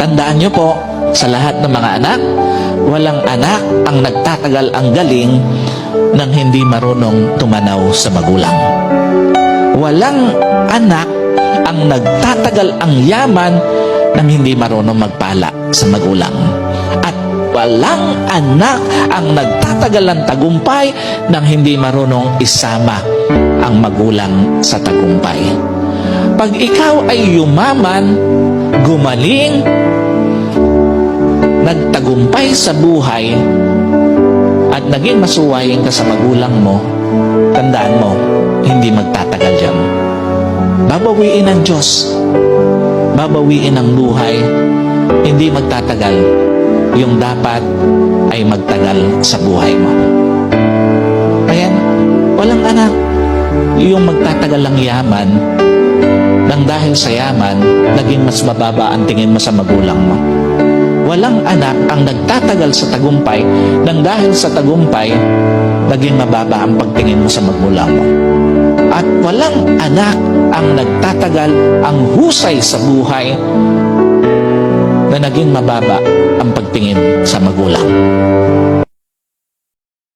Tandaan niyo po, sa lahat ng mga anak, walang anak ang nagtatagal ang galing nang hindi marunong tumanaw sa magulang. Walang anak ang nagtatagal ang yaman nang hindi marunong magpala sa magulang. At walang anak ang nagtatagal ng tagumpay nang hindi marunong isama ang magulang sa tagumpay. Pag ikaw ay yumaman, gumaling, nagtagumpay sa buhay, at naging masuwayin ka sa magulang mo, tandaan mo, hindi magtatagal yan. Babawiin ng Diyos. Babawiin ng buhay. Hindi magtatagal. Yung dapat ay magtagal sa buhay mo. Kaya, walang anak. Yung magtatagal ang yaman, nang dahil sa yaman, naging mas mababa ang tingin mo sa magulang mo. Walang anak ang nagtatagal sa tagumpay, nang dahil sa tagumpay, naging mababa ang pagtingin mo sa magulang mo. At walang anak ang nagtatagal ang husay sa buhay na naging mababa ang pagtingin sa magulang.